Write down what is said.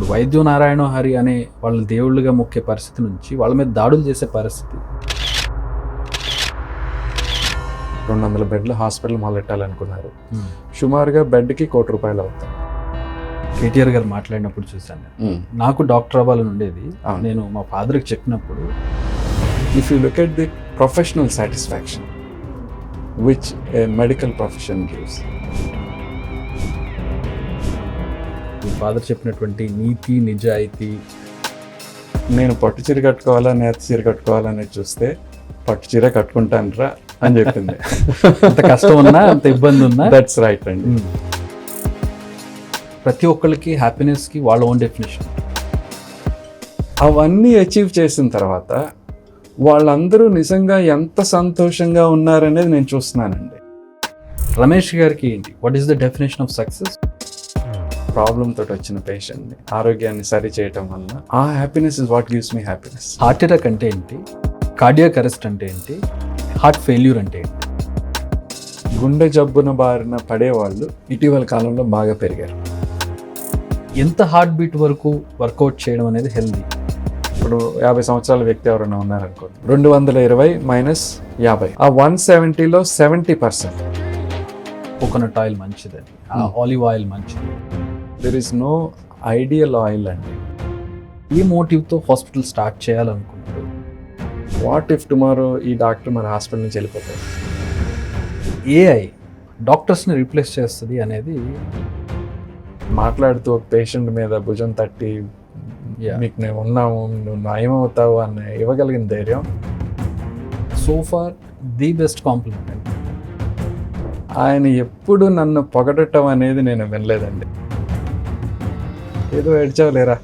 వైద్యు నారాయణ హరి అనే వాళ్ళ దేవుళ్ళుగా మొక్కే పరిస్థితి నుంచి వాళ్ళ మీద దాడులు చేసే పరిస్థితి. 200 బెడ్ల హాస్పిటల్ మొదలెట్టాలనుకున్నారు. సుమారుగా బెడ్కి ₹1,00,00,000 అవుతాయి. కేటీఆర్ గారు మాట్లాడినప్పుడు చూశాను. నాకు డాక్టర్ అవ్వాలని ఉండేది. నేను మా ఫాదర్కి చెప్పినప్పుడు, if you look at the professional satisfaction which A medical profession gives, me father చెప్పినటువంటి నీతి నిజాయితీ, నేను పట్టు చీర కట్టుకోవాలా నేత చీర కట్టుకోవాలని చూస్తే పట్టు చీర కట్టుకుంటానరా అని చెప్పింది. అంత కష్టం ఉన్నా అంత ఇబ్బంది ఉన్నా దట్స్ రైట్ అండి. ప్రతి ఒక్కరికి హ్యాపీనెస్కి వాళ్ళ ఓన్ డెఫినేషన్. అవన్నీ అచీవ్ చేసిన తర్వాత వాళ్ళందరూ నిజంగా ఎంత సంతోషంగా ఉన్నారనేది నేను చూస్తున్నానండి. రమేష్ గారికి ఏంటి, what is the definition of success? Problem తోటి వచ్చిన పేషెంట్ని ఆరోగ్యాన్ని సరి చేయటం వల్ల ఆ happiness is what gives me happiness. Heart attack అంటే ఏంటి, కార్డియాక్ అరెస్ట్ అంటే ఏంటి, హార్ట్ ఫెయిల్యూర్ అంటే ఏంటి? గుండె జబ్బున బారిన పడేవాళ్ళు ఇటీవల కాలంలో బాగా పెరిగారు. ఎంత హార్ట్ బీట్ వరకు వర్కౌట్ చేయడం అనేది హెల్దీ? ఇప్పుడు 50 సంవత్సరాల వ్యక్తి ఎవరైనా ఉన్నారనుకోండి, 220 మైనస్ 50, ఆ 170లో 70%. కోకోనట్ ఆయిల్ మంచిదని, ఆలివ్ ఆయిల్ మంచిది. There is no ideal oil అండి. ఈ మోటివ్తో హాస్పిటల్ స్టార్ట్ చేయాలనుకున్నారు. వాట్ ఇఫ్ టుమారో ఈ డాక్టర్ మన హాస్పిటల్ నుంచి వెళ్ళిపోతారు? ఏఐ డాక్టర్స్ని రీప్లేస్ చేస్తుంది అనేది మాట్లాడుతూ ఒక పేషెంట్ మీద భుజం తట్టి మీకు మేము ఉన్నాము, నువ్వు నయమవుతావు అని ఇవ్వగలిగిన ధైర్యం so far the best compliment. ఆయన ఎప్పుడు నన్ను పొగడటం అనేది నేను వినలేదండి. ఏదో ఏడ్చావులేరా